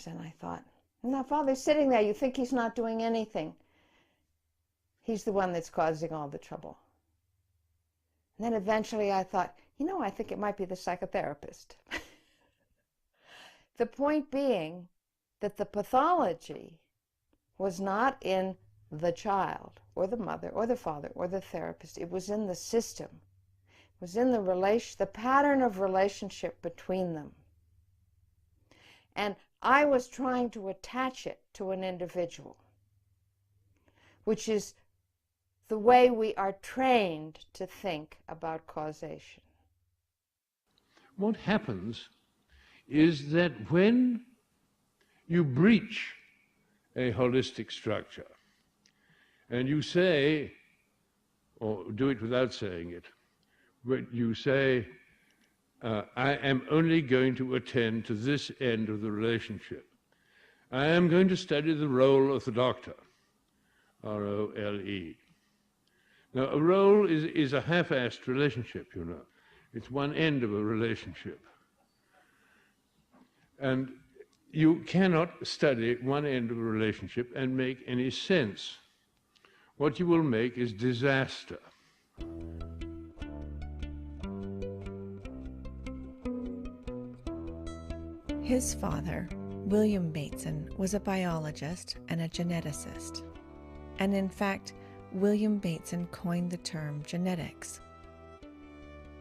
And I thought, now Father's sitting there, you think he's not doing anything. He's the one that's causing all the trouble. And then eventually I thought, I think it might be the psychotherapist. The point being that the pathology was not in the child or the mother or the father or the therapist. It was in the system. It was in the pattern of relationship between them. And I was trying to attach it to an individual, which is the way we are trained to think about causation. What happens is that when you breach a holistic structure and you say, or do it without saying it, but you say, I am only going to attend to this end of the relationship. I am going to study the role of the doctor, R-O-L-E. Now, a role is a half-assed relationship, It's one end of a relationship. And you cannot study one end of a relationship and make any sense. What you will make is disaster. His father, William Bateson, was a biologist and a geneticist. And in fact, William Bateson coined the term genetics.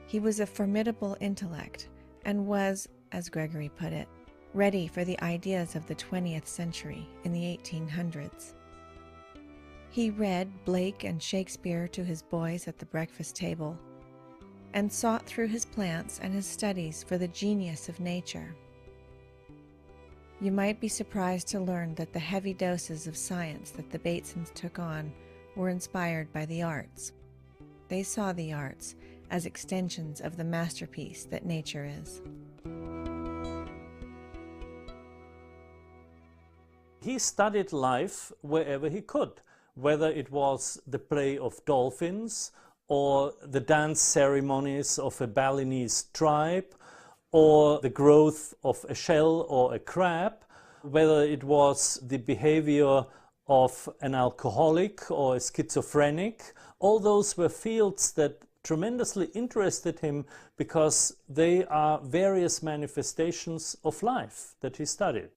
He was a formidable intellect and was, as Gregory put it, ready for the ideas of the 20th century in the 1800s. He read Blake and Shakespeare to his boys at the breakfast table and sought through his plants and his studies for the genius of nature. You might be surprised to learn that the heavy doses of science that the Batesons took on were inspired by the arts. They saw the arts as extensions of the masterpiece that nature is. He studied life wherever he could, whether it was the play of dolphins or the dance ceremonies of a Balinese tribe or the growth of a shell or a crab, whether it was the behavior of an alcoholic or a schizophrenic. All those were fields that tremendously interested him because they are various manifestations of life that he studied.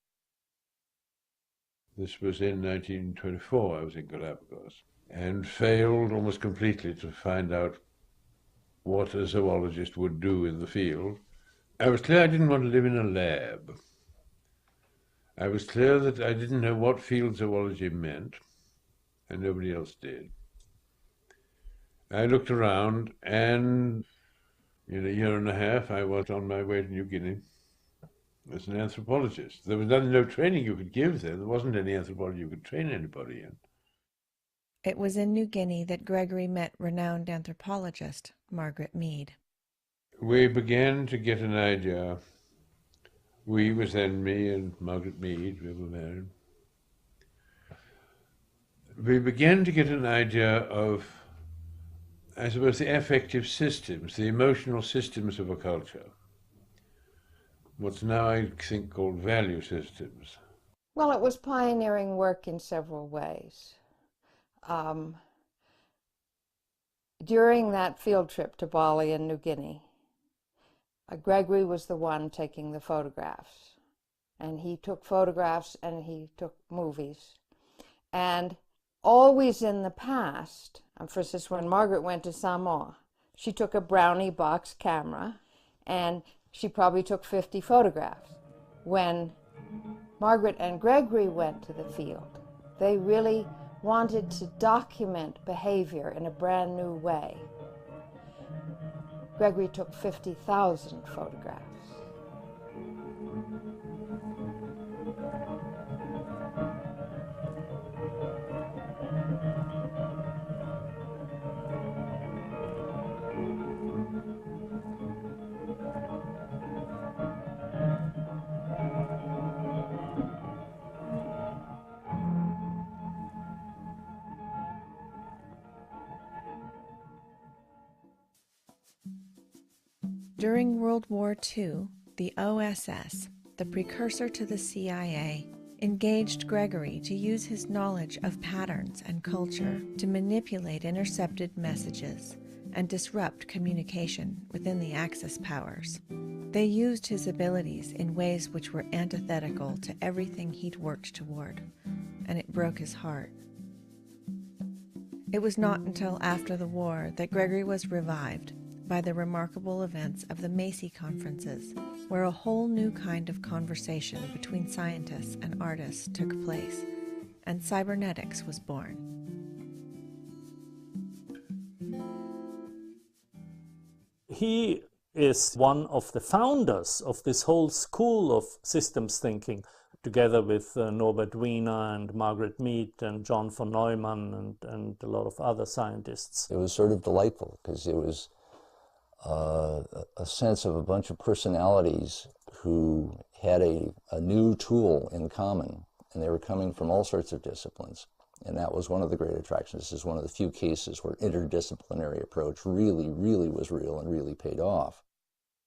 This was in 1924, I was in Galapagos, and failed almost completely to find out what a zoologist would do in the field. I was clear I didn't want to live in a lab. I was clear that I didn't know what field zoology meant, and nobody else did. I looked around, and in a year and a half, I was on my way to New Guinea as an anthropologist. There was no training you could give there. There wasn't any anthropology you could train anybody in. It was in New Guinea that Gregory met renowned anthropologist Margaret Mead. We began to get an idea. We was then me and Margaret Mead, we were married. We began to get an idea of, I suppose, the affective systems, the emotional systems of a culture. What's now, I think, called value systems. Well, it was pioneering work in several ways. During that field trip to Bali and New Guinea, Gregory was the one taking the photographs. And he took photographs and he took movies. And always in the past, for instance, when Margaret went to Samoa, she took a Brownie box camera and she probably took 50 photographs. When Margaret and Gregory went to the field, they really wanted to document behavior in a brand new way. Gregory took 50,000 photographs. During World War II, the OSS, the precursor to the CIA, engaged Gregory to use his knowledge of patterns and culture to manipulate intercepted messages and disrupt communication within the Axis powers. They used his abilities in ways which were antithetical to everything he'd worked toward, and it broke his heart. It was not until after the war that Gregory was revived by the remarkable events of the Macy conferences, where a whole new kind of conversation between scientists and artists took place, and cybernetics was born. He is one of the founders of this whole school of systems thinking, together with Norbert Wiener and Margaret Mead and John von Neumann and a lot of other scientists. It was sort of delightful because it was a sense of a bunch of personalities who had a new tool in common, and they were coming from all sorts of disciplines. And that was one of the great attractions. This is one of the few cases where interdisciplinary approach really, really was real and really paid off.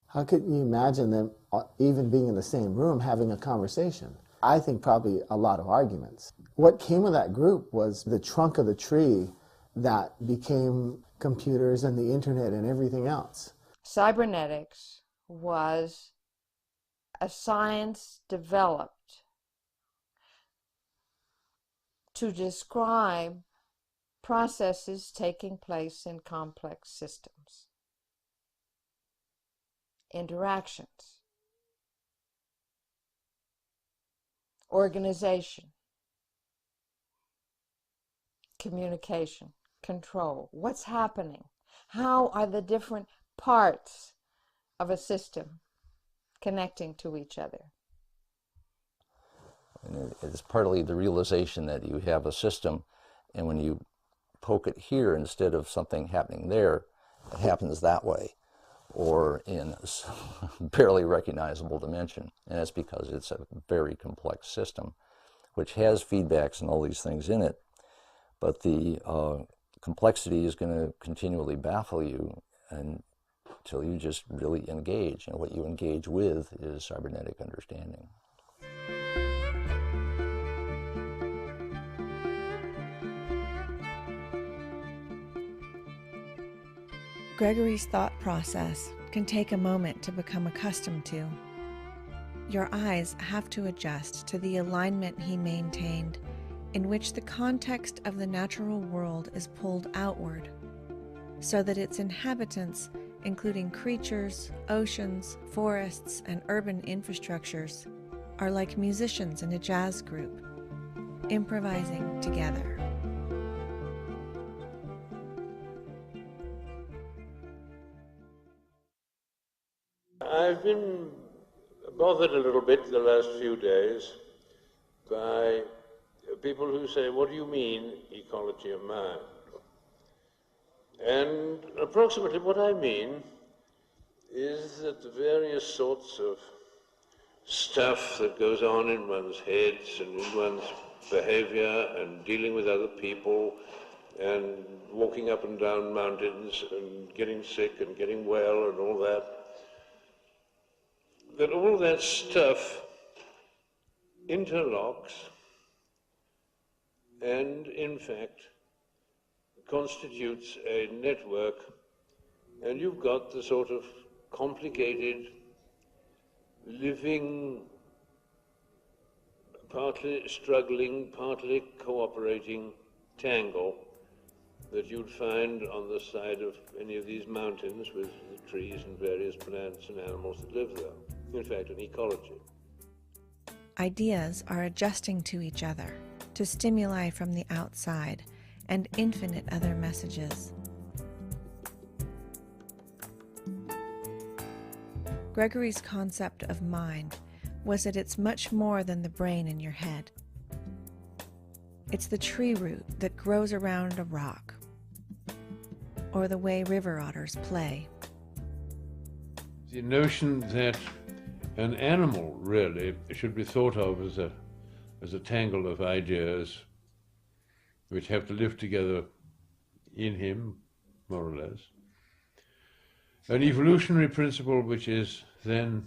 How could you imagine them even being in the same room having a conversation? I think probably a lot of arguments. What came of that group was the trunk of the tree that became computers and the internet and everything else. Cybernetics was a science developed to describe processes taking place in complex systems, interactions, organization, communication, control. What's happening? How are the different parts of a system connecting to each other? And it's partly the realization that you have a system, and when you poke it here instead of something happening there, it happens that way, or in a barely recognizable dimension. And that's because it's a very complex system, which has feedbacks and all these things in it. But the complexity is going to continually baffle you until you just really engage. And what you engage with is cybernetic understanding. Gregory's thought process can take a moment to become accustomed to. Your eyes have to adjust to the alignment he maintained, in which the context of the natural world is pulled outward, so that its inhabitants, including creatures, oceans, forests, and urban infrastructures, are like musicians in a jazz group, improvising together. I've been bothered a little bit the last few days by people who say, what do you mean, ecology of mind? And approximately what I mean is that the various sorts of stuff that goes on in one's heads and in one's behavior and dealing with other people and walking up and down mountains and getting sick and getting well and all that, that all that stuff interlocks and, in fact, constitutes a network, and you've got the sort of complicated, living, partly struggling, partly cooperating tangle that you'd find on the side of any of these mountains with the trees and various plants and animals that live there. In fact, an ecology. Ideas are adjusting to each other, to stimuli from the outside, and infinite other messages. Gregory's concept of mind was that it's much more than the brain in your head. It's the tree root that grows around a rock, or the way river otters play. The notion that an animal really should be thought of as a tangle of ideas which have to live together in him, more or less. An evolutionary principle which is then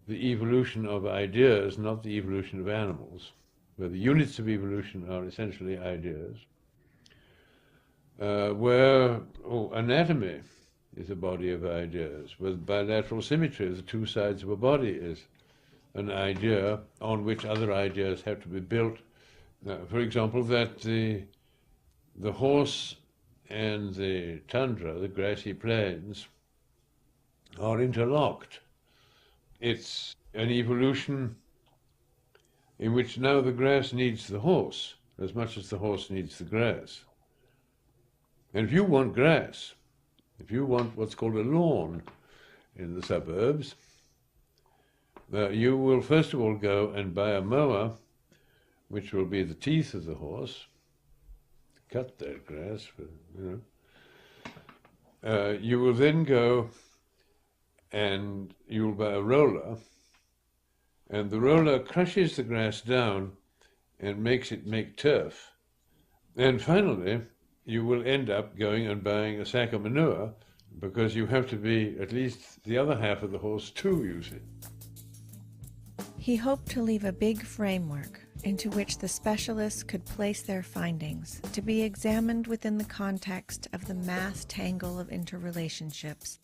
the evolution of ideas, not the evolution of animals, where the units of evolution are essentially ideas, where anatomy is a body of ideas, with bilateral symmetry, the two sides of a body is an idea on which other ideas have to be built. For example, that the horse and the tundra, the grassy plains, are interlocked. It's an evolution in which now the grass needs the horse as much as the horse needs the grass. And if you want grass, if you want what's called a lawn in the suburbs, you will first of all go and buy a mower, which will be the teeth of the horse, cut that grass, you will then go and you'll buy a roller, and the roller crushes the grass down and makes it make turf. And finally, you will end up going and buying a sack of manure, because you have to be at least the other half of the horse too, you see. He hoped to leave a big framework into which the specialists could place their findings to be examined within the context of the mass tangle of interrelationships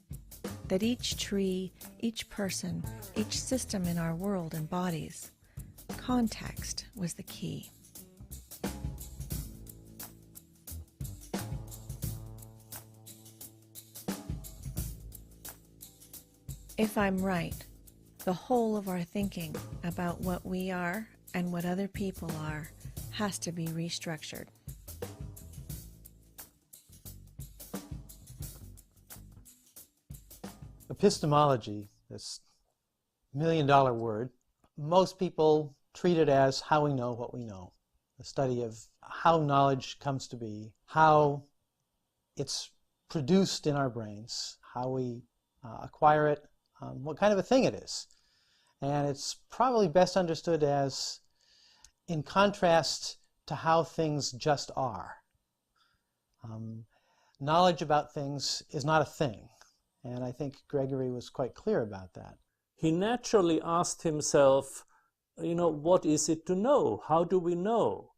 that each tree, each person, each system in our world embodies. Context was the key. If I'm right, the whole of our thinking about what we are and what other people are has to be restructured. Epistemology, this million-dollar word, most people treat it as how we know what we know, the study of how knowledge comes to be, how it's produced in our brains, how we acquire it, what kind of a thing it is. And it's probably best understood as in contrast to how things just are. Knowledge about things is not a thing, and I think Gregory was quite clear about that. He naturally asked himself, what is it to know? How do we know?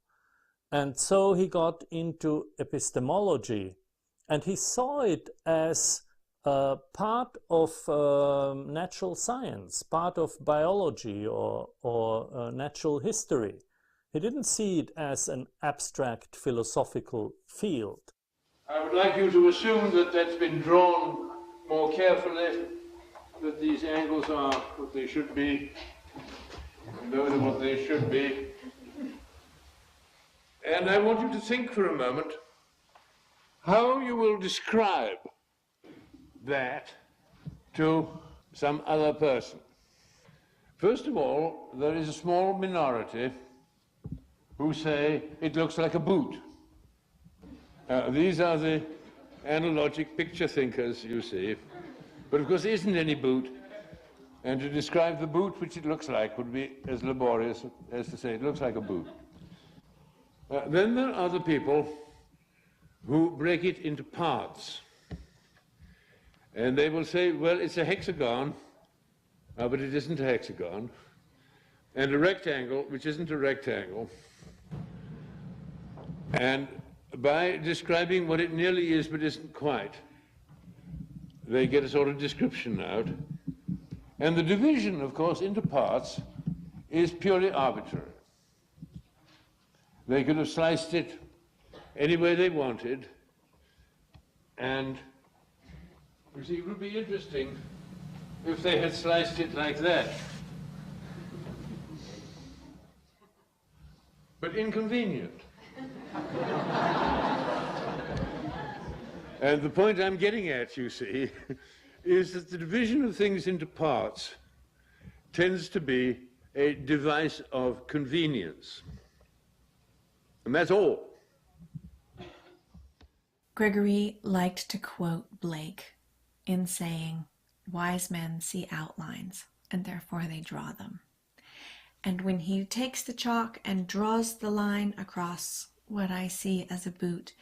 And so he got into epistemology, and he saw it as part of natural science, part of biology or natural history. He didn't see it as an abstract philosophical field. I would like you to assume that that's been drawn more carefully, that these angles are what they should be, and those are what they should be. And I want you to think for a moment how you will describe that to some other person. First of all, there is a small minority who say it looks like a boot. These are the analogic picture thinkers, you see. But of course there isn't any boot, and to describe the boot which it looks like would be as laborious as to say it looks like a boot. Then there are the people who break it into parts. And they will say, well, it's a hexagon, but it isn't a hexagon, and a rectangle, which isn't a rectangle. And by describing what it nearly is but isn't quite, they get a sort of description out. And the division, of course, into parts is purely arbitrary. They could have sliced it any way they wanted, and you see, it would be interesting if they had sliced it like that. But inconvenient. And the point I'm getting at, you see, is that the division of things into parts tends to be a device of convenience. And that's all. Gregory liked to quote Blake in saying, "Wise men see outlines, and therefore they draw them." And when he takes the chalk and draws the line across what I see as a boot,